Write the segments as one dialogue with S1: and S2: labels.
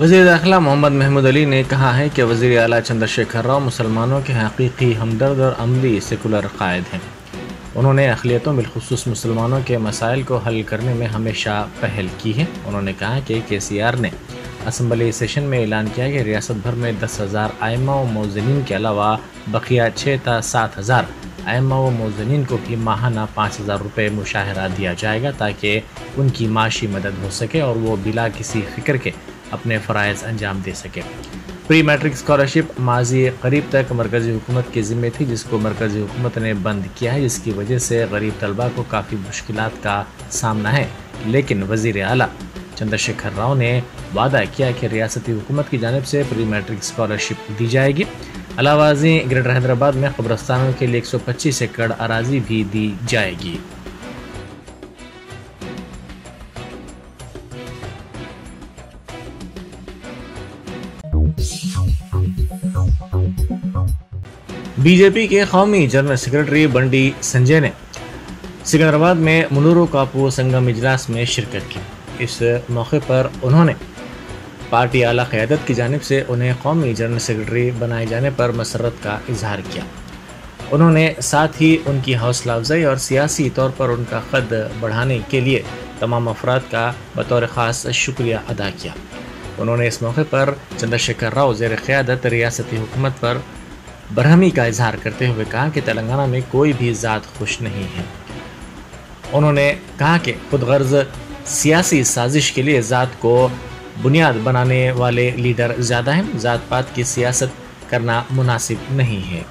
S1: वज़ीर दाखिला मोहम्मद महमूद अली ने कहा है कि वज़ीर आला चंद्रशेखर राव मुसलमानों के हकीकी हमदर्द और अमली सेकुलर कायद हैं। उन्होंने अक़लियतों बिलखुसूस मुसलमानों के मसाइल को हल करने में हमेशा पहल की है। उन्होंने कहा कि KCR ने असम्बली सेशन में ऐलान किया कि रियासत भर में 10,000 आइम्मा व मौज़नीन के अलावा बकिया 6 था 7,000 आइम्मा व मौज़नीन को भी माहाना 5,000 रुपये मुशाहरा दिया जाएगा ताकि उनकी माशी मदद हो सके और वो बिला किसी फ़िक्र के अपने फ़राइज़ अंजाम दे सके। प्री मैट्रिक स्कॉलरशिप माजी करीब तक मरकज़ी हुकूमत के ज़िम्मे थी, जिसको मरकज़ी हुकूमत ने बंद किया है, जिसकी वजह से गरीब तलबा को काफ़ी मुश्किलात का सामना है। लेकिन वज़ीर आला चंद्रशेखर राव ने वादा किया कि रियासती हुकूमत की जानिब से प्री मैट्रिक स्कॉलरशिप दी जाएगी। अलावाज़ी ग्रेटर हैदराबाद में कब्रस्तानों के लिए 125 एकड़ अराजी भी दी जाएगी। बीजेपी के कौमी जनरल सेक्रेटरी बंडी संजय ने सिकंदराबाद में मुनूरो कापू संगम इजलास में शिरकत की। इस मौके पर उन्होंने पार्टी आला क़यादत की जानिब से उन्हें कौमी जनरल सेक्रेटरी बनाए जाने पर मसरत का इजहार किया। उन्होंने साथ ही उनकी हौसला अफजाई और सियासी तौर पर उनका कद बढ़ाने के लिए तमाम अफराद का बतौर ख़ास शुक्रिया अदा किया। उन्होंने इस मौके पर चंद्रशेखर राव ज़ेर क़यादत रियासती हुकूमत पर बरहमी का इजहार करते हुए कहा कि तेलंगाना में कोई भी ज़ात खुश नहीं है। उन्होंने कहा कि खुदगर्ज सियासी साजिश के लिए ज़ात को बुनियाद बनाने वाले लीडर ज़्यादा हैं। ज़ात पात की सियासत करना मुनासिब नहीं है।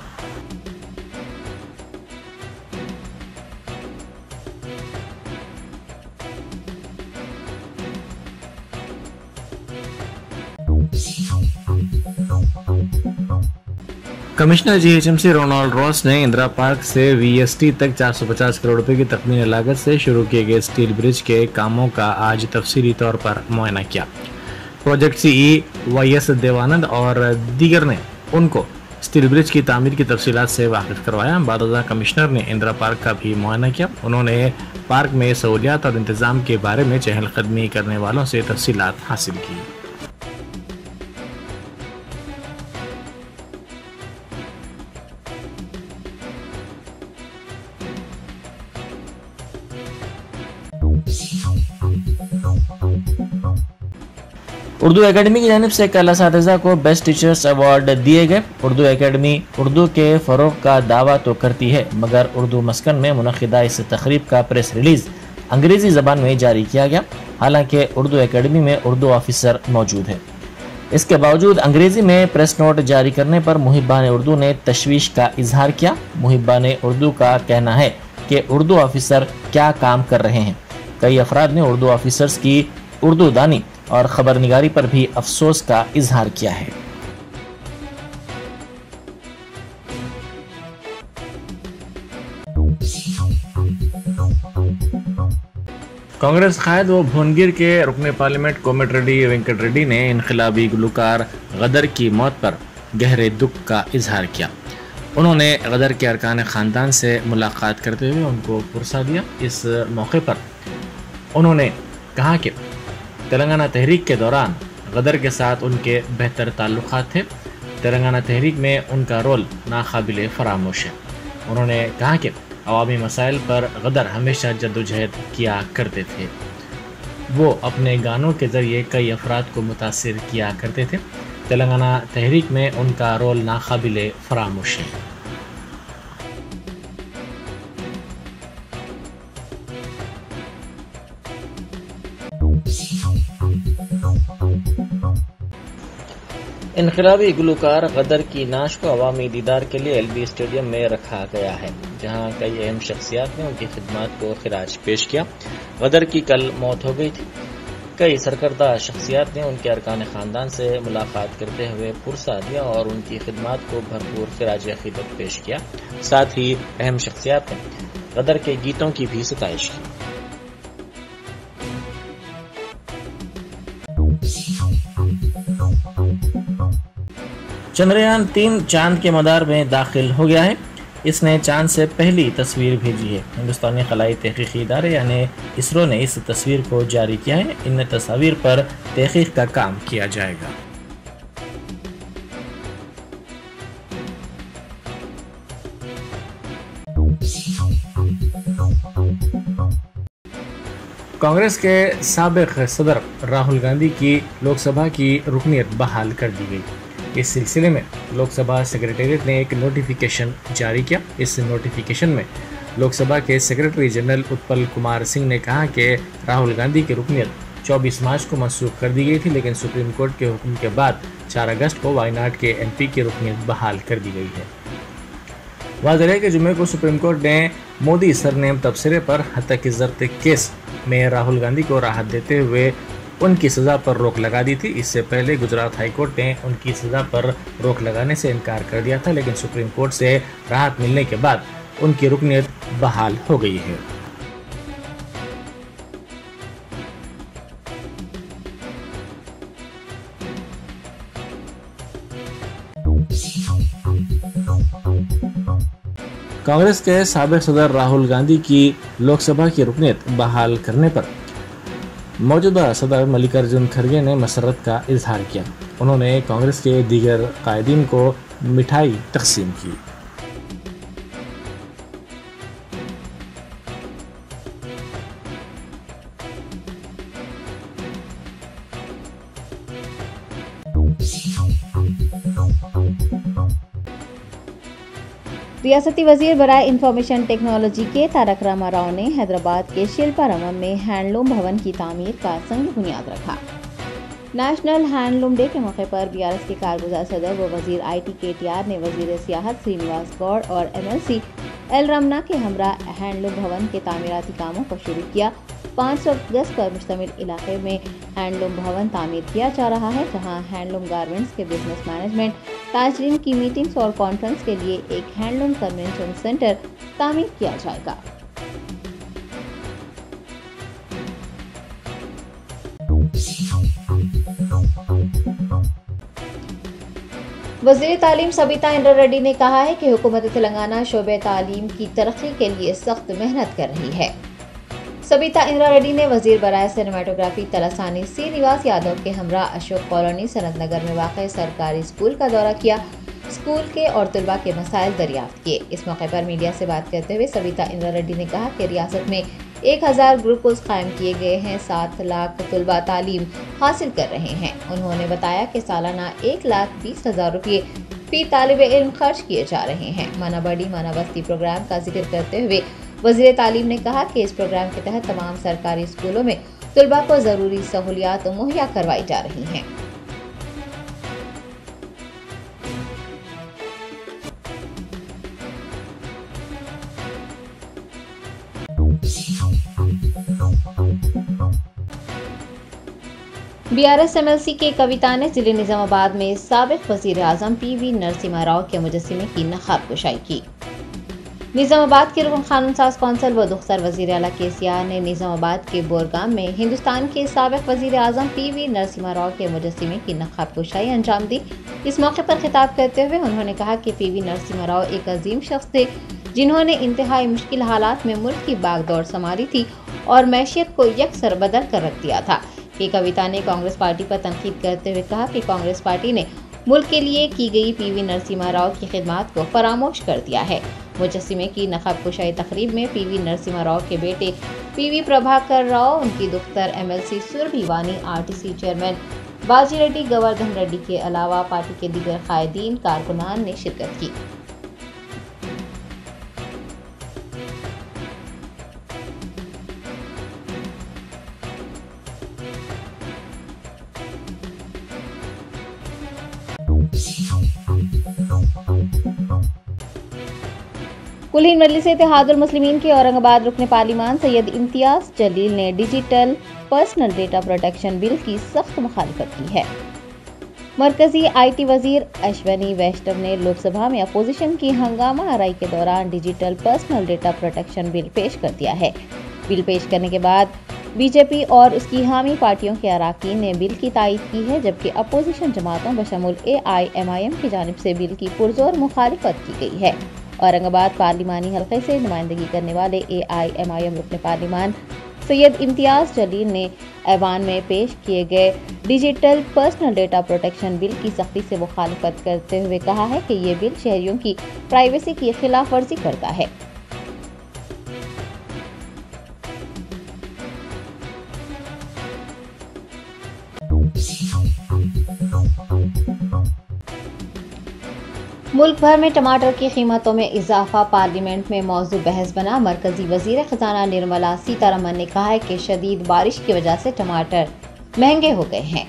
S1: कमिश्नर GHMC रोनाल्ड रॉस ने इंदिरा पार्क से VST तक 450 करोड़ रुपए की तखमीनी लागत से शुरू किए गए स्टील ब्रिज के कामों का आज तफसीली तौर पर मुआयना किया। प्रोजेक्ट CEO YS देवानंद और दीगर ने उनको स्टील ब्रिज की तामीर की तफसीलात से वाकिफ करवाया। बादशाह कमिश्नर ने इंदिरा पार्क का भी मुआयना किया। उन्होंने पार्क में सहूलियात और इंतजाम के बारे में चहलकदमी करने वालों से तफसीलात हासिल की। उर्दू एकेडमी की जानिब से कल असातिज़ा को बेस्ट टीचर्स अवार्ड दिए गए। उर्दू एकेडमी उर्दू के फ़रोग़ का दावा तो करती है, मगर उर्दू मस्कन में मुनक़िदा इस तक़रीब का प्रेस रिलीज़ अंग्रेज़ी ज़बान में जारी किया गया। हालांकि उर्दू एकेडमी में उर्दू ऑफिसर मौजूद है। इसके बावजूद अंग्रेज़ी में प्रेस नोट जारी करने पर मुहिब्बान उर्दू ने तशवीश का इजहार किया। मुहिब्बान उर्दू का कहना है कि उर्दू ऑफिसर क्या काम कर रहे हैं। कई अफराद ने उर्दू ऑफिसर्स की उर्दू दानी और खबरनिगारी पर भी अफसोस का इजहार किया है। कांग्रेस कायद व भुवनगिर के रुकने पार्लियामेंट कोमट रेड्डी वेंकट रेड्डी ने इनकलाबी गुलकार गदर की मौत पर गहरे दुख का इजहार किया। उन्होंने गदर के अरकान ख़ानदान से मुलाकात करते हुए उनको पुरसा दिया। इस मौके पर उन्होंने कहा कि तेलंगाना तहरीक के दौरान गदर के साथ उनके बेहतर ताल्लुकात थे। तेलंगाना तहरीक में उनका रोल नाकाबिले फरामोश है। उन्होंने कहा कि अवामी मसाइल पर गदर हमेशा जद्दोजहद किया करते थे। वो अपने गानों के ज़रिए कई अफराद को मुतासिर किया करते थे। तेलंगाना तहरीक में उनका रोल नाकाबिले फरामोश है। इनकलाबी गुलकार गदर की नाश को अवामी दीदार के लिए LB स्टेडियम में रखा गया है, जहां कई अहम शख्सियात ने उनकी खिदमत को खिराज पेश किया। गदर की कल मौत हो गई थी। कई सरकर्दा शख्सियात ने उनके अरकान ख़ानदान से मुलाकात करते हुए पुरसा दिया और उनकी खिदमत को भरपूर खिराज अक़ीदत पेश किया। साथ ही अहम शख्सियात ने गदर के गीतों की भी सताइश की। चंद्रयान 3 चांद के मदार में दाखिल हो गया है। इसने चांद से पहली तस्वीर भेजी है। हिंदुस्तानी खलाई तहकीकी इदारे यानी इसरो ने इस तस्वीर को जारी किया है। इन तस्वीर पर तहकीक का काम किया जाएगा। कांग्रेस के साबिक सदर राहुल गांधी की लोकसभा की रुकनीत बहाल कर दी गई। इस सिलसिले में लोकसभा सेक्रेटेरिएट ने एक नोटिफिकेशन जारी किया। इस नोटिफिकेशन में लोकसभा के सेक्रेटरी जनरल उत्पल कुमार सिंह ने कहा कि राहुल गांधी की रुकनीत 24 मार्च को मंसूख कर दी गई थी, लेकिन सुप्रीम कोर्ट के हुक्म के बाद 4 अगस्त को वायनाड के एमपी की रुकनीत बहाल कर दी गई है। वाज़ेह है कि जुम्मे को सुप्रीम कोर्ट ने मोदी सरनेम तबसरे पर हत्या ज़ब्त केस में राहुल गांधी को राहत देते हुए उनकी सज़ा पर रोक लगा दी थी। इससे पहले गुजरात हाई कोर्ट ने उनकी सज़ा पर रोक लगाने से इनकार कर दिया था, लेकिन सुप्रीम कोर्ट से राहत मिलने के बाद उनकी रुकनीत बहाल हो गई है। कांग्रेस के साबिक सदर राहुल गांधी की लोकसभा की रुकनीत बहाल करने पर मौजूदा सदर मल्लिकार्जुन खड़गे ने मसरत का इजहार किया। उन्होंने कांग्रेस के दीगर कायदीन को मिठाई तकसीम की।
S2: रियासती वजीर बराए इंफॉर्मेशन टेक्नोलॉजी के तारक रामा राव ने हैदराबाद के शिल्पारामम में हैंडलूम भवन की तामीर का संग बुनियाद रखा। नेशनल हैंडलूम डे के मौके पर बीआरएस के कारगुजार सदर व वजीर आईटी केटीआर ने वजीर सियाहत श्रीनिवास गौड़ और एमएलसी एल रमना के हमरा हैंडलूम भवन के तामीराती कामों को शुरू किया। 500 गज पर मुश्तमिल इलाके में हैंडलूम भवन तामीर किया जा रहा है, जहां हैंडलूम गारमेंट्स के बिजनेस मैनेजमेंट, ताजरीन की मीटिंग्स और कॉन्फ्रेंस के लिए एक हैंडलूम कन्वेंशन सेंटर तामीर किया जाएगा। वज़ीर तालीम सबिता इंद्रा रेड्डी ने कहा है कि हुकूमत तेलंगाना शोबे तालीम की तरक्की के लिए सख्त मेहनत कर रही है। सबिता इंद्रा रेड्डी ने वजीर बराए सिनेमाटोग्राफी तलासानी श्रीनिवास यादव के हमरा अशोक कॉलोनी सनत नगर में वाक़ सरकारी स्कूल का दौरा किया। स्कूल के और तलबा के मसाइल दरियाफ्त किए। इस मौके पर मीडिया से बात करते हुए सबिता इंद्रा रेड्डी ने कहा कि रियासत में 1000 ग्रुप्स कायम किए गए हैं, 7 लाख तलबा तालीम हासिल कर रहे हैं। उन्होंने बताया कि सालाना 1,20,000 रुपये फी तालिब इल्म खर्च किए जा रहे हैं। माना बड़ी माना बस्ती प्रोग्राम का जिक्र करते हुए वज़ीर तालीम ने कहा कि इस प्रोग्राम के तहत तमाम सरकारी स्कूलों में तलबा को ज़रूरी सहूलियात मुहैया करवाई जा रही हैं। बीआरएस एमएलसी के कविता ने जिले निजामाबाद में साबिक वज़ीर आज़म पीवी नरसिम्हा राव के मुजस्सिमे की नक़ाब कुशाई की। निजामाबाद के रुकन कानून साज कौंसल व दुख्तर वज़ीर आला केसीआर ने निजामाबाद के बोरगाम में हिंदुस्तान के साबिक वज़ीर आज़म पीवी नरसिम्हा राव के मुजस्सिमे की नक़ाब कुशाई अंजाम दी। इस मौके पर खिताब करते हुए उन्होंने कहा कि पीवी नरसिम्हा राव एक अजीम शख्स थे, जिन्होंने इंतहाई मुश्किल हालात में मुल्क की बागडोर संभाली थी और मैशियत को यकसर बदल कर रख दिया था। कि कविता ने कांग्रेस पार्टी पर तनकीद करते हुए कहा कि कांग्रेस पार्टी ने मुल्क के लिए की गई पीवी नरसिम्हा राव की खिदमत को फरामोश कर दिया है। मुजस्सिमे की नक़ाब कुशाई तकरीब में पीवी नरसिम्हा राव के बेटे पीवी प्रभाकर राव, उनकी दुख्तर एमएलसी सुरभि वानी, आरटीसी चेयरमैन बाजी रेड्डी, गोवर्धन रेड्डी के अलावा पार्टी के दीगर कायदीन कारकुनान ने शिरकत की। कुल हिंद मजलिस इत्तेहादुल मुस्लिमीन के औरंगाबाद रुकने पार्लिमान सैयद इम्तियाज जलील ने digital personal data protection bill की सख्त मुखालिफत की है। मरकजी आईटी वजीर अश्वनी वैष्णव ने लोकसभा में अपोजिशन की हंगामा आराई के दौरान digital personal data protection bill पेश कर दिया है। बिल पेश करने के बाद बीजेपी और उसकी हामी पार्टियों के अराकीन ने बिल की तायीद की है, जबकि अपोजिशन जमातों बशमूल AIMIM की जानिब से बिल की पुरजोर मुखालिफत की गई है। औरंगाबाद पार्लिमानी हलके से नुमाइंदगी करने वाले AIMIM रुकन पार्लिमान सैयद इम्तियाज जलील ने ऐवान में पेश किए गए digital personal data protection bill की सख्ती से मुखालिफत करते हुए कहा है कि ये बिल शहरियों की प्राइवेसी की खिलाफ वर्जी करता है। मुल्क भर में टमाटर की कीमतों में इजाफा पार्लियामेंट में मौजू बहस बना। मरकजी वजीर खजाना निर्मला सीतारमन ने कहा है कि शदीद बारिश की वजह से टमाटर महंगे हो गए हैं।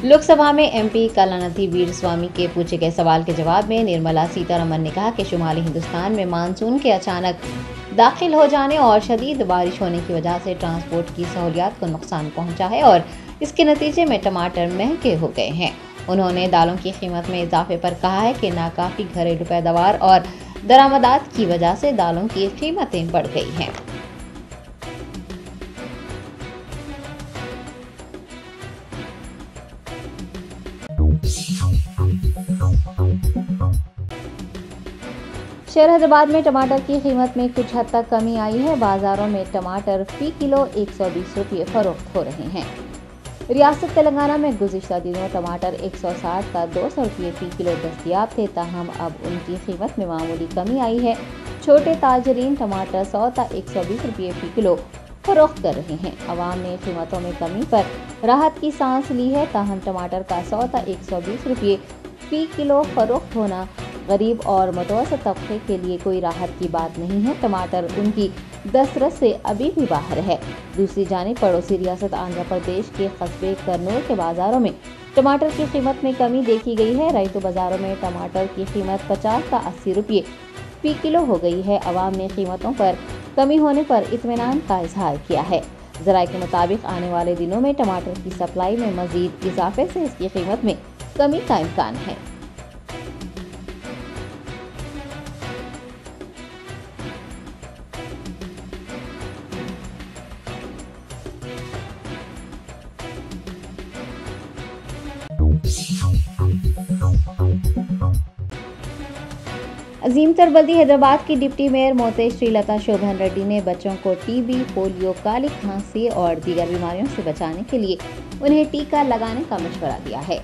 S2: लोकसभा में MP कलानिधि वीर स्वामी के पूछे गए सवाल के जवाब में निर्मला सीतारमन ने कहा कि शुमाली हिंदुस्तान में मानसून के अचानक दाखिल हो जाने और शदीद बारिश होने की वजह से ट्रांसपोर्ट की सहूलियात को नुकसान पहुंचा है और इसके नतीजे में टमाटर महंगे हो गए हैं। उन्होंने दालों की कीमत में इजाफे पर कहा है कि नाकाफी घरेलू पैदावार और दरामदात की वजह से दालों की कीमतें बढ़ गई हैं। शहर हैदराबाद में टमाटर की कीमत में कुछ हद तक कमी आई है। बाजारों में टमाटर फी किलो 120 रुपये फरोख्त हो रहे हैं। रियासत तेलंगाना में गुज़िश्ता दिनों टमाटर 160 का 200 रुपये फी किलो दस्तयाब थे, ताहम अब उनकी कीमत में मामूली कमी आई है। छोटे ताजरीन टमाटर 100 का 120 रुपये फी किलो फरोख्त कर रहे हैं। अवाम ने कीमतों में कमी पर राहत की सांस ली है, ताहम टमाटर का 100 का 120 रुपये फी किलो फरोख्त होना गरीब और मुतवसत तबके के लिए कोई राहत की बात नहीं है। टमाटर उनकी दस्तरस से अभी भी बाहर है। दूसरी जानिब पड़ोसी रियासत आंध्र प्रदेश के कस्बे कर्नूल के बाजारों में टमाटर की कीमत में कमी देखी गई है। रईतो बाजारों में टमाटर की कीमत 50 का 80 रुपये फी किलो हो गई है। अवाम ने कीमतों पर कमी होने पर इत्मीनान का इजहार किया है। ज़राए के मुताबिक आने वाले दिनों में टमाटर की सप्लाई में मजीद इजाफे से इसकी कीमत में कमी का इम्कान है। अजीम तरबल्दी हैदराबाद की डिप्टी मेयर मोते श्रीलता शोभन रेड्डी ने बच्चों को TB, पोलियो, काली खांसी और दीगर बीमारियों से बचाने के लिए उन्हें टीका लगाने का मशवरा दिया है।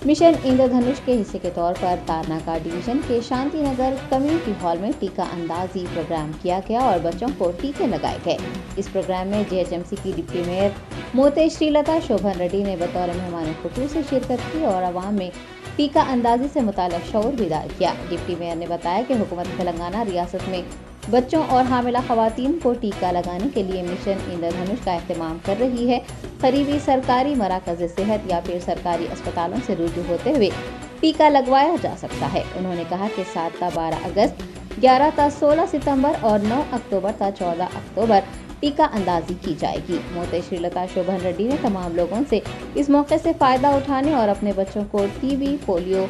S2: मिशन इंद्रधनुष के हिस्से के तौर पर तारनाका डिवीजन के शांति नगर कम्युनिटी हॉल में टीका अंदाजी प्रोग्राम किया गया और बच्चों को टीके लगाए गए। इस प्रोग्राम में JHMC की डिप्टी मेयर मोते श्रीलता शोभन रेड्डी ने बतौर मेहमान खुसूसी शिरकत की और आवाम में टीका अंदाजी से मुताल्लिक शऊर बेदार किया। डिप्टी मेयर ने बताया कि हुकूमत तेलंगाना रियासत में बच्चों और हामिला खवातीन को टीका लगाने के लिए मिशन इंद्रधनुष का एहतमाम कर रही है। करीबी सरकारी मराकज़ सेहत या फिर सरकारी अस्पतालों से रुजू होते हुए टीका लगवाया जा सकता है। उन्होंने कहा कि 7 ता 12 अगस्त, 11 ता 16 सितंबर और 9 अक्टूबर ता 14 अक्टूबर टीका अंदाजी की जाएगी। मोते श्रीलता शोभन रेड्डी ने तमाम लोगों से इस मौके से फ़ायदा उठाने और अपने बच्चों को TB, पोलियो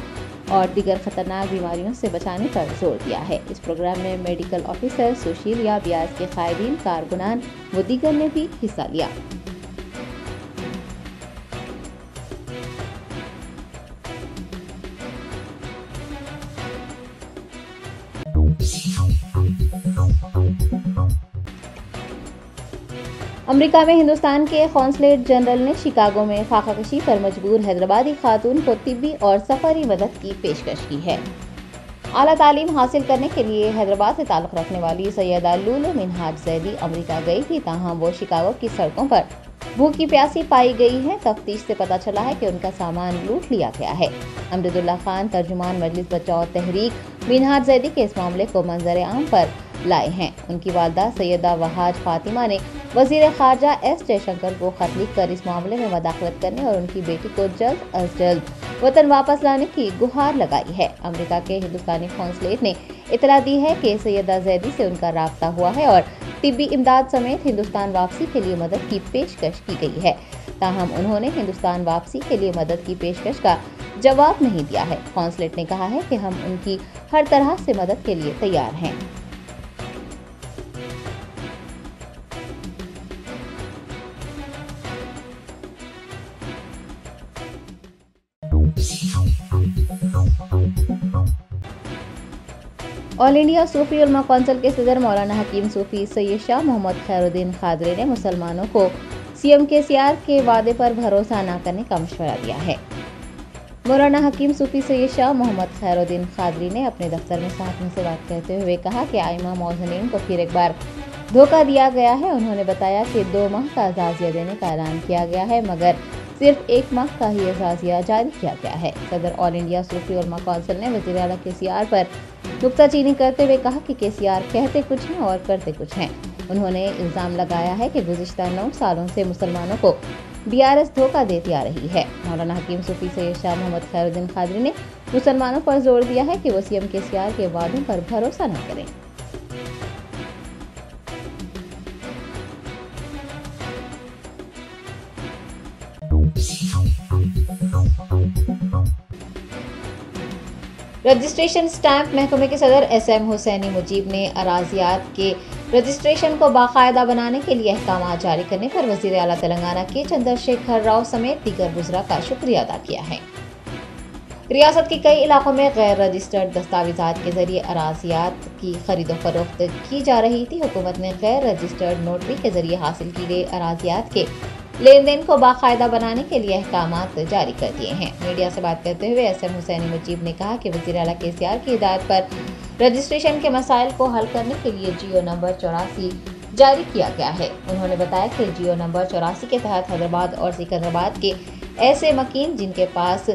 S2: और दीगर खतरनाक बीमारियों से बचाने पर जोर दिया है। इस प्रोग्राम में मेडिकल ऑफिसर, सुशील या ब्याज के कायदीन, कारकुनान व दीगर ने भी हिस्सा लिया। अमेरिका में हिंदुस्तान के कौंसलेट जनरल ने शिकागो में फाकाकशी पर मजबूर हैदराबादी खातून को तिब्बी और सफरी मदद की पेशकश की है। आला तालीम हासिल करने के लिए हैदराबाद से ताल्लुक़ रखने वाली सैयदा लूलू मिनहाज जैदी अमेरिका गई थी, ताहम वो शिकागो की सड़कों पर भूखी प्यासी पाई गई है। तफ्तीश से पता चला है कि उनका सामान लूट लिया गया है। अमजदुल्ला खान, तर्जुमान मजलिस बचाओ तहरीक, मिनहाज जैदी के इस मामले को मंजर आम पर लाए हैं। उनकी वालदा सैयदा वहाज फातिमा ने वज़ीर ख़ारजा S जयशंकर को खत लिखकर इस मामले में मदाखलत करने और उनकी बेटी को जल्द अज जल्द वतन वापस लाने की गुहार लगाई है। अमेरिका के हिंदुस्तानी कौंसलेट ने इतला दी है कि सैयदा जैदी से उनका राब्ता हुआ है और तिब्बी इमदाद समेत हिंदुस्तान वापसी के लिए मदद की पेशकश की गई है। ताहम उन्होंने हिंदुस्तान वापसी के लिए मदद की पेशकश का जवाब नहीं दिया है। कौंसलेट ने कहा है कि हम उनकी हर तरह से मदद के लिए तैयार हैं। ऑल इंडिया सूफी उलमा कौंसिल के सदर मौलाना हकीम सूफी सैयद शाह मोहम्मद खैरुद्दीन खादरी ने मुसलमानों को सीएम केसीआर के वादे पर भरोसा न करने का मशवरा दिया है। मौलाना हकीम सूफी सैयद शाह मोहम्मद खैरुद्दीन खादरी ने अपने दफ्तर में सहाफ़ियों से बात करते हुए कहा कि आइमा मौज़नीन को फिर एक बार धोखा दिया गया है। उन्होंने बताया कि 2 माह का अज़ाज़िया देने का ऐलान किया गया है, मगर सिर्फ 1 माह का ही अज़ाज़िया जारी किया गया है। सदर ऑल इंडिया सूफी उलमा कौंसिल ने वज़ीर आला केसीआर पर नुक्ताचीनी करते हुए कहा कि केसीआर कहते कुछ हैं और करते कुछ हैं। उन्होंने इल्ज़ाम लगाया है कि गुज़िश्ता 9 सालों से मुसलमानों को बीआरएस धोखा देती आ रही है। मौलाना हकीम सूफी सैयद शाह मोहम्मद खैरुद्दीन खादरी ने मुसलमानों पर जोर दिया है कि वो सीएम केसीआर के वादों पर भरोसा न करें। रजिस्ट्रेशन स्टैंप महकमे के सदर एसएम हुसैनी मुजीब ने अराजियात के रजिस्ट्रेशन को बाकायदा बनाने के लिए अहकाम जारी करने पर वज़ीर आला तेलंगाना के चंद्रशेखर राव समेत दीगर वज़रा का शुक्रिया अदा किया है। रियासत के कई इलाकों में गैर रजिस्टर्ड दस्तावेजात के जरिए अराजियात की खरीदो फरोख्त की जा रही थी। हुकूमत ने गैर रजिस्टर्ड नोटरी के जरिए हासिल की गई अराजियात के लेन देन को बाकायदा बनाने के लिए अहकामात जारी कर दिए हैं। मीडिया से बात करते हुए एसएम हुसैनी मुजीब ने कहा कि वज़ीर आला केसीआर की हिदायत पर रजिस्ट्रेशन के मसाइल को हल करने के लिए जियो नंबर 84 जारी किया गया है। उन्होंने बताया कि जियो नंबर 84 के तहत हैदराबाद और सिकंदराबाद के ऐसे मकीन जिनके पास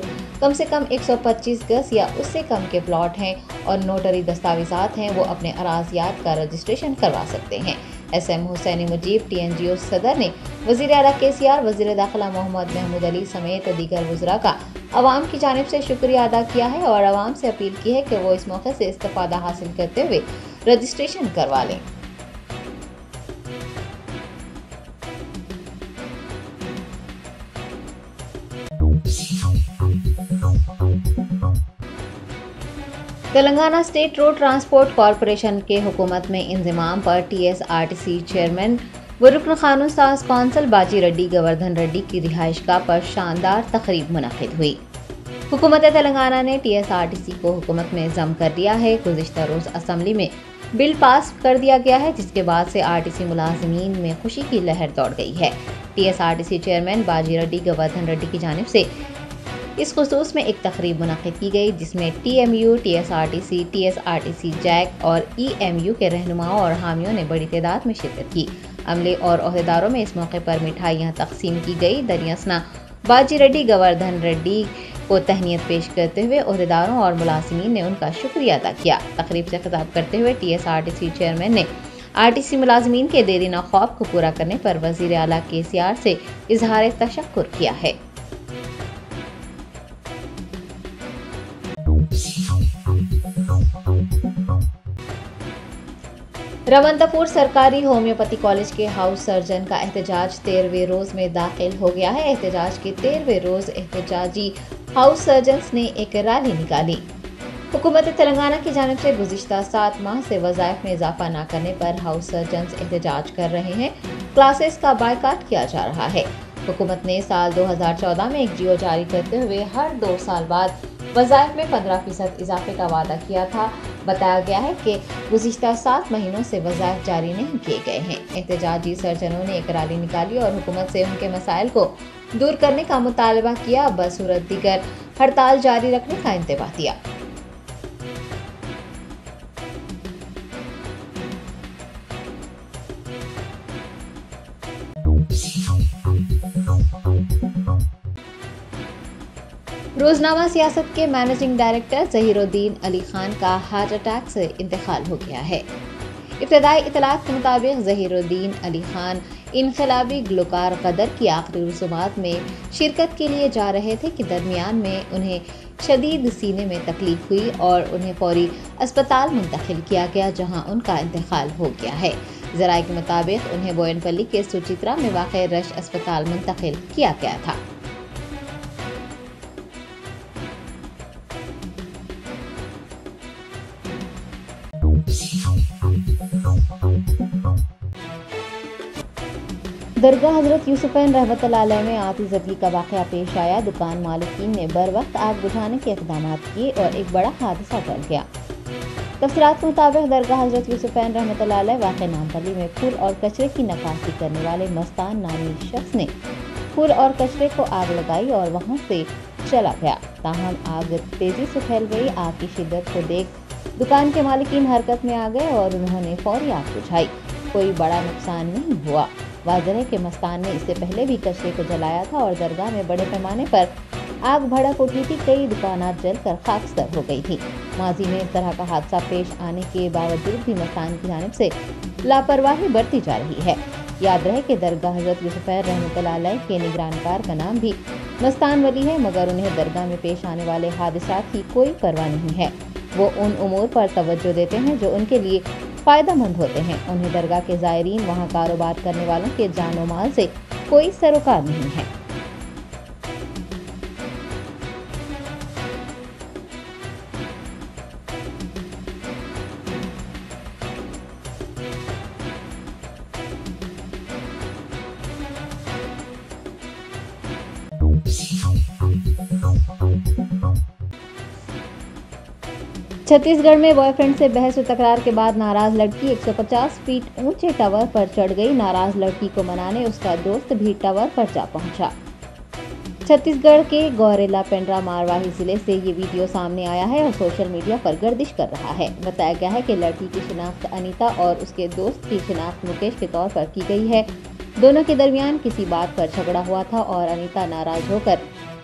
S2: कम से कम 125 गज या उससे कम के प्लॉट हैं और नोटरी दस्तावेजात हैं, वो अपने अराजियात का रजिस्ट्रेशन करवा सकते हैं। एसएम हुसैनी मुजीब टीएनजीओ सदर ने वज़ीर आला केसीआर, वज़ीर दाखिला मोहम्मद महमूद अली समेत दीगर वज़रा का अवाम की जानिब से शुक्रिया अदा किया है और अवाम से अपील की है कि वो इस मौके से इस्तिफादा हासिल करते हुए रजिस्ट्रेशन करवा लें। Telangana state road transport corporation के हुकूमत में इंज़माम पर टीएसआरटीसी चेयरमैन व रुकन कानून साज कौंसिल बाजी रेड्डी गोवर्धन रेड्डी की रिहाइशगाह पर शानदार तकरीब मुनक़िद हुई। हुकूमत तेलंगाना ने टीएसआरटीसी को हुकूमत में ज़म कर दिया है। गुज़िश्ता रोज़ असम्बली में बिल पास कर दिया गया है, जिसके बाद से आरटीसी मुलाजिमीन में खुशी की लहर दौड़ गई है। टीएसआरटीसी चेयरमैन बाजी रेड्डी गोवर्धन रेड्डी की जानिब से इस खुसूस में एक तकरीब मुनक़िद की गई, जिसमें टीएमयू, टीएसआरटीसी, टीएसआरटीसी जैक और ईएमयू के रहनुमाओं और हामियों ने बड़ी तादाद में शिरकत की। अमले और ओहदेदारों में इस मौके पर मिठाइयाँ तकसीम की गई। दरियासना बाजी रेड्डी गोवर्धन रेड्डी को तहनीत पेश करते हुए ओहदेदारों और मुलाजिमीन ने उनका शुक्रिया अदा किया। तकरीब से खिताब करते हुए टीएसआरटीसी चेयरमैन ने आरटीसी मुलाजिमीन के देरीना ख्वाब को पूरा करने पर वज़ीर आला केसीआर से इजहार तशक्कुर किया है। रवंतपुर सरकारी होम्योपैथी कॉलेज के हाउस सर्जन का एहतजाज 13वें रोज में दाखिल हो गया है। एहतजाज के 13वें रोज एहतजाजी हाउस सर्जन्स ने एक रैली निकाली। हुकूमत तेलंगाना की जानिब से गुज़िश्ता 7 माह से वज़ाइफ में इजाफा न करने पर हाउस सर्जन्स एहतजाज कर रहे हैं। क्लासेस का बायकाट किया जा रहा है। हुकूमत ने साल 2014 में एक जियो जारी करते हुए हर 2 साल बाद वज़ाइफ में 15% इजाफे का वादा किया था। बताया गया है कि गुज़िश्ता 7 महीनों से वज़ाइफ जारी नहीं किए गए हैं। एहतजाजी सर्जनों ने एक रैली निकाली और हुकूमत से उनके मसाइल को दूर करने का मुतालबा किया। बसूरत दीगर हड़ताल जारी रखने का इंतबाह दिया। रोजनामा सियासत के मैनेजिंग डायरेक्टर ज़हीरुद्दीन अली खान का हार्ट अटैक से इंतकाल हो गया है। इब्तदाई इतलात के मुताबिक ज़हीरुद्दीन अली खान इनकलाबी गुलकार कदर की आखिरी रसूमात में शिरकत के लिए जा रहे थे कि दरमियान में उन्हें शदीद सीने में तकलीफ हुई और उन्हें फौरी अस्पताल मुंतकिल किया गया, जहां उनका इंतकाल हो गया है। ज़राए के मुताबिक उन्हें बोयनपल्ली के सुचित्रा में वाक़ रश अस्पताल मुंतकिल किया गया था। दरगाह हज़रत यूसुफ़ैन रहमतुल्लाह अलैह में आतिशबाज़ी का वाक़या पेश आया। दुकान मालिकीन ने बर वक्त आग बुझाने के इक़दाम किए और एक बड़ा हादसा टल गया। तफसीलात के मुताबिक दरगाह हजरत यूसुफैन रहमतुल्लाह अलैह वाक़ नामपल्ली में फूल और कचरे की नक्काशी करने वाले मस्तान नामी शख्स ने फूल और कचरे को आग लगाई और वहां से चला गया। ताहम आग तेजी से फैल गई। आग की शिद्दत को देख दुकान के मालिकीन हरकत में आ गए और उन्होंने फौरी आग बुझाई। कोई बड़ा नुकसान नहीं हुआ। वाज़ेह है कि मस्तान ने इससे पहले भी कचरे को जलाया था और दरगाह में बड़े पैमाने पर आग भड़क उठी थी। कई दुकानात जलकर खाकसतर हो गई थी। माजी में इस तरह का हादसा पेश आने के बावजूद भी मस्तान की जानिब से लापरवाही बरती जा रही है। याद रहे कि दरगाह हजरत यूसुफैन रहमतुल्लाह अलैह के निगरानकार का नाम भी मस्तान वली है, मगर उन्हें दरगाह में पेश आने वाले हादसात की कोई परवाह नहीं है। वो उन उमूर पर तवज्जो देते हैं जो उनके लिए फ़ायदेमंद होते हैं। उन्हें दरगाह के ज़ायरीन, वहाँ कारोबार करने वालों के जानो माल से कोई सरोकार नहीं है। छत्तीसगढ़ में बॉयफ्रेंड से बहस और तकरार के बाद नाराज लड़की 150 फीट ऊंचे टावर पर चढ़ गई। नाराज लड़की को मनाने उसका दोस्त भी टावर पर जा पहुंचा। छत्तीसगढ़ के गौरेला पेंड्रा मारवाही जिले से ये वीडियो सामने आया है और सोशल मीडिया पर गर्दिश कर रहा है। बताया गया है कि लड़की की शिनाख्त अनीता और उसके दोस्त की शिनाख्त मुकेश के तौर पर की गई है। दोनों के दरमियान किसी बात पर झगड़ा हुआ था और अनीता नाराज होकर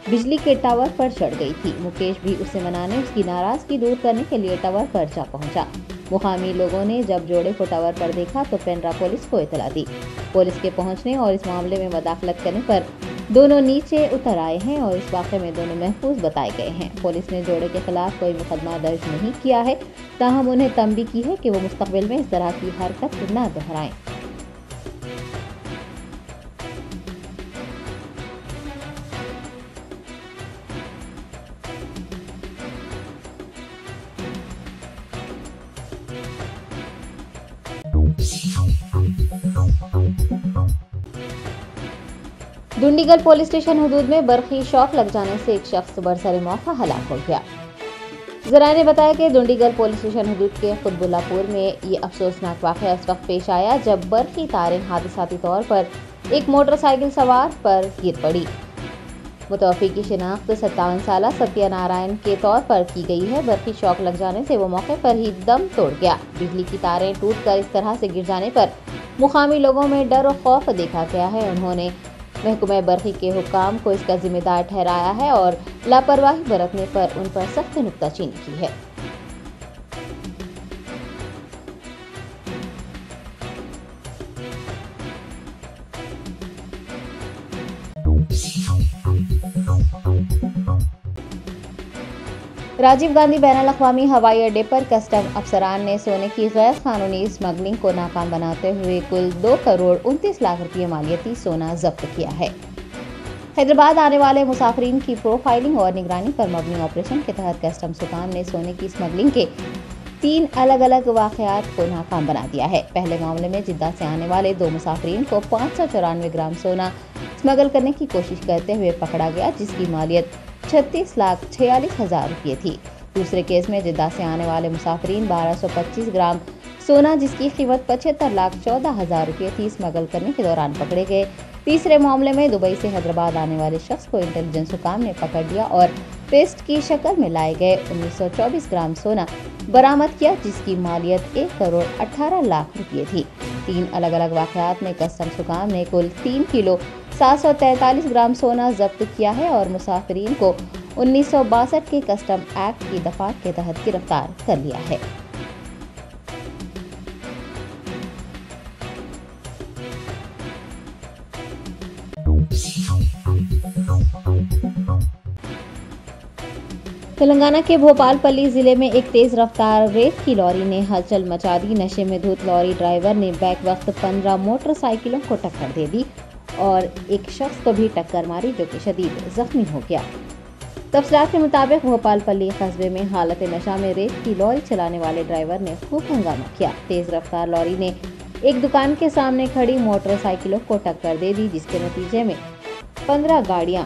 S2: बिजली के टावर पर चढ़ गई थी। मुकेश भी उसे मनाने उसकी नाराजगी दूर करने के लिए टावर पर जा पहुंचा। मुकामी लोगों ने जब जोड़े को टावर पर देखा तो पेंड्रा पुलिस को इतला दी। पुलिस के पहुंचने और इस मामले में मदाखलत करने पर दोनों नीचे उतर आए हैं और इस वाक़े में दोनों महफूज बताए गए हैं। पुलिस ने जोड़े के खिलाफ कोई मुकदमा दर्ज नहीं किया है, ताहम उन्हें तंबीह की है कि वो मुस्तकबिल में इस तरह की हरकत न दोहराएं। डुंडीगल पुलिस स्टेशन हदूद में बर्फी शॉक लग जाने से एक शख्स बरसरे मौका हलाक हो गया। जराये ने बताया कि डुंडीगल पुलिस स्टेशन हदूद के खुदबुल्लापुर में ये अफसोसनाक वाक़या इस वक्त पेश आया जब बर्फी तारें हादसाती तौर पर एक मोटरसाइकिल सवार पर गिर पड़ी। मुतवफ़्फ़ी की शिनाख्त 57 साला सत्यनारायण के तौर पर की गई है। बर्फी शॉक लग जाने से वो मौके पर ही दम तोड़ गया। बिजली की तारें टूटकर इस तरह से गिर जाने पर मुकामी लोगों में डर और खौफ देखा गया है। उन्होंने महकमा बर्क़ी के हुक्काम को इसका जिम्मेदार ठहराया है और लापरवाही बरतने पर उन पर सख्त नुक्ताचीनी की है। राजीव गांधी बैनुल अक़वामी हवाई अड्डे पर कस्टम अफसरान ने सोने की गैर कानूनी स्मगलिंग को नाकाम बनाते हुए कुल 2 करोड़ 29 लाख रुपये मालियती सोना जब्त किया है। हैदराबाद आने वाले मुसाफिरीन की प्रोफाइलिंग और निगरानी पर मबनी ऑपरेशन के तहत कस्टम्स हुकाम ने सोने की स्मगलिंग के 3 अलग अलग वाक़यात को नाकाम बना दिया है। पहले मामले में जिद्दा से आने वाले 2 मुसाफिरीन को 594 ग्राम सोना स्मगल करने की कोशिश करते हुए पकड़ा गया, जिसकी मालियत 36,46,000 रुपये थी। दूसरे केस में जिद्दा से आने वाले मुसाफिरीन 1225 ग्राम सोना जिसकी कीमत 75,14,000 रुपये थी स्मगल करने के दौरान पकड़े गए। तीसरे मामले में दुबई से हैदराबाद आने वाले शख्स को इंटेलिजेंस हुकाम ने पकड़ लिया और पेस्ट की शक्ल में लाए गए 1924 ग्राम सोना बरामद किया, जिसकी मालियत 1 करोड़ 18 लाख रुपये थी। 3 अलग अलग वाक़यात में कस्टम्स हुकाम ने कुल 3 किलो 743 ग्राम सोना जब्त किया है और मुसाफिरीन को 1962 के कस्टम एक्ट की दफात के तहत गिरफ्तार कर लिया है। तेलंगाना के भोपालपल्ली जिले में एक तेज रफ्तार रेत की लॉरी ने हलचल मचा दी। नशे में धुत लॉरी ड्राइवर ने बैक वक्त 15 मोटरसाइकिलों को टक्कर दे दी और एक शख्स को भी टक्कर मारी जो कि शदीद जख्मी हो गया। तफसीलात के मुताबिक भोपालपल्ली कस्बे में हालत नशा में रेत की लॉरी चलाने वाले ड्राइवर ने खूब हंगामा किया। तेज रफ्तार लॉरी ने एक दुकान के सामने खड़ी मोटरसाइकिलों को टक्कर दे दी, जिसके नतीजे में 15 गाड़ियां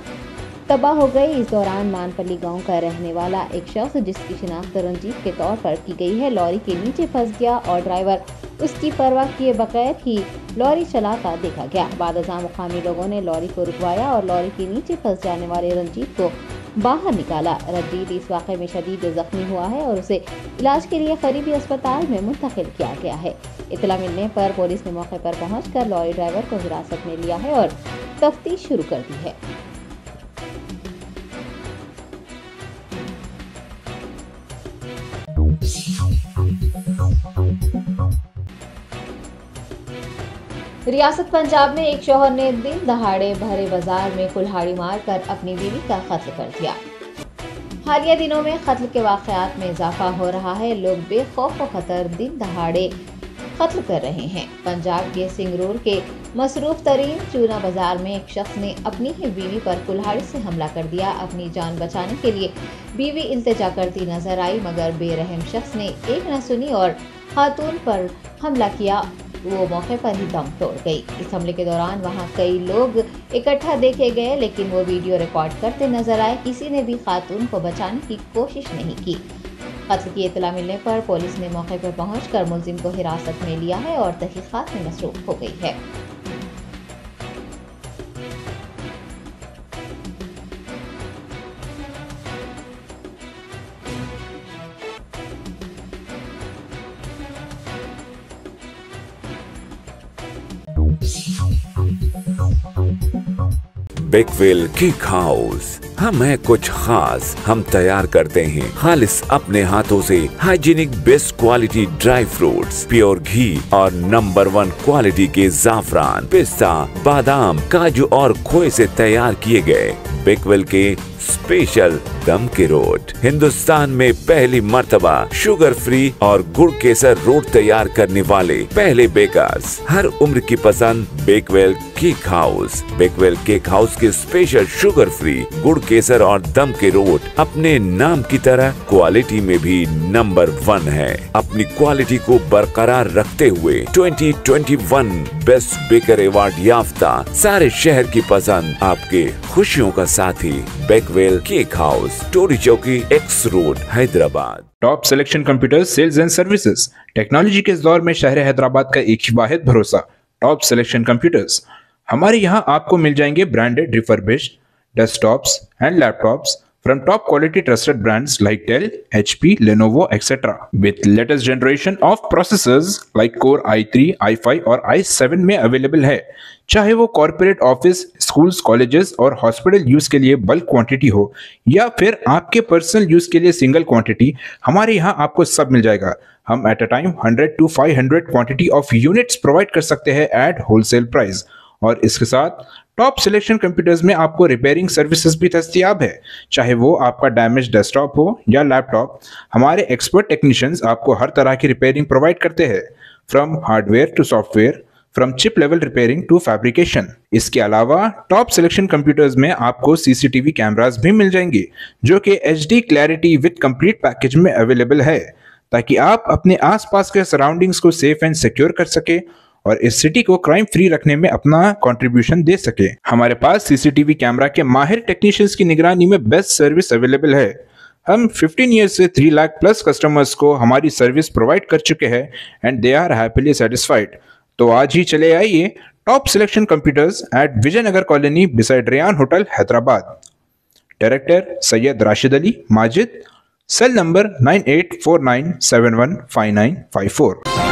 S2: तबाह हो गई। इस दौरान मानपल्ली गांव का रहने वाला एक शख्स, जिसकी शिनाख्त रंजीत के तौर पर की गई है, लॉरी के नीचे फंस गया और ड्राइवर उसकी परवाह किए बगैर ही लॉरी चलाता देखा गया। बादशाह मुकामी लोगों ने लॉरी को रुकवाया और लॉरी के नीचे फंस जाने वाले रंजीत को बाहर निकाला। रंजीत इस वाक़े में शदीद जख्मी हुआ है और उसे इलाज के लिए करीबी अस्पताल में मुंतकिल किया गया है। इत्तला मिलने पर पुलिस ने मौके पर पहुंचकर लॉरी ड्राइवर को हिरासत में लिया है और तफ्तीश शुरू कर दी है। रियासत पंजाब में एक शौहर ने दिन दहाड़े भरे बाजार में कुल्हाड़ी मारकर अपनी बीवी का कत्ल कर दिया। हालिया दिनों में कत्ल के वाक़यात में इजाफा हो रहा है। लोग बेखौफ व खतर दिन दहाड़े कत्ल कर रहे हैं। पंजाब के सिंगरूर के मसरूफ तरीन चूना बाजार में एक शख्स ने अपनी ही बीवी पर कुल्हाड़ी से हमला कर दिया। अपनी जान बचाने के लिए बीवी इल्तिजा करती नजर आई, मगर बेरहम शख्स ने एक न सुनी और खातून पर हमला किया। वो मौके पर ही दम तोड़ गई। इस हमले के दौरान वहां कई लोग इकट्ठा देखे गए, लेकिन वो वीडियो रिकॉर्ड करते नजर आए। किसी ने भी खातून को बचाने की कोशिश नहीं की। कत्ल की इत्तला मिलने पर पुलिस ने मौके पर पहुंचकर मुलजिम को हिरासत में लिया है और तहकीकात में मसरूफ हो गई है।
S3: बेकवेल केक हाउस, हम है कुछ खास। हम तैयार करते हैं खालिस अपने हाथों से hygienic best quality dry fruits, pure ghee और नंबर 1 क्वालिटी के जाफरान, पिस्ता, बादाम, काजू और खोए से तैयार किए गए बेकवेल के स्पेशल दम के रोट। हिंदुस्तान में पहली मर्तबा शुगर फ्री और गुड़ केसर रोट तैयार करने वाले पहले बेकर्स। हर उम्र की पसंद Bakewell cake house. Bakewell cake house के स्पेशल शुगर फ्री, गुड़ केसर और दम के रोट अपने नाम की तरह क्वालिटी में भी नंबर 1 है। अपनी क्वालिटी को बरकरार रखते हुए 2021 बेस्ट बेकर अवार्ड याफ्ता सारे शहर की पसंद, आपके खुशियों का साथी Bakewell cake house, Toli Chowki, X road, Hyderabad.
S4: Top selection computers sales and services. Technology के इस दौर में शहर हैदराबाद का एक ही वाहिद भरोसा, टॉप सिलेक्शन कंप्यूटर्स। हमारे यहाँ आपको मिल जाएंगे branded refurbished desktops and laptops from top quality trusted brands like Dell, HP, Lenovo, etc. with latest generation of processors like Core i3, i5 और i7 में अवेलेबल है। चाहे वो कॉर्पोरेट ऑफिस, स्कूल्स, कॉलेजेस और हॉस्पिटल यूज के लिए bulk quantity हो या फिर आपके पर्सनल यूज के लिए सिंगल क्वांटिटी, हमारे यहाँ आपको सब मिल जाएगा। हम at a time 100 to 500 quantity of units provide कर सकते हैं एट होलसेल प्राइस। और इसके साथ टॉप सिलेक्शन कंप्यूटर्स में आपको रिपेयरिंग सर्विसेज भी दस्तयाब है। चाहे वो आपका डैमेज डेस्कटॉप हो या लैपटॉप, हमारे एक्सपर्ट टेक्नीशियंस आपको हर तरह की रिपेयरिंग प्रोवाइड करते हैं, from hardware to software, from chip level repairing to fabrication. इसके अलावा टॉप सिलेक्शन कंप्यूटर्स में आपको सीसीटीवी कैमरास भी मिल जाएंगे, जो कि HD clarity with complete package में अवेलेबल है, ताकि आप अपने आसपास के सराउंडिंग्स को सेफ एंड सिक्योर कर सके और इस सिटी को क्राइम फ्री रखने में अपना कंट्रीब्यूशन दे सके। हमारे पास सीसीटीवी कैमरा के माहिर टेक्नीशियंस की निगरानी में बेस्ट सर्विस अवेलेबल है। हम 15 ईयर्स से 3 लाख प्लस कस्टमर्स को हमारी सर्विस प्रोवाइड कर चुके हैं and they are happily satisfied. तो आज ही चले आइए top selection computers at Vijayanagar colony beside Rayan hotel, Hyderabad. Director Syed Rashid Ali Majid, cell number 9849715954।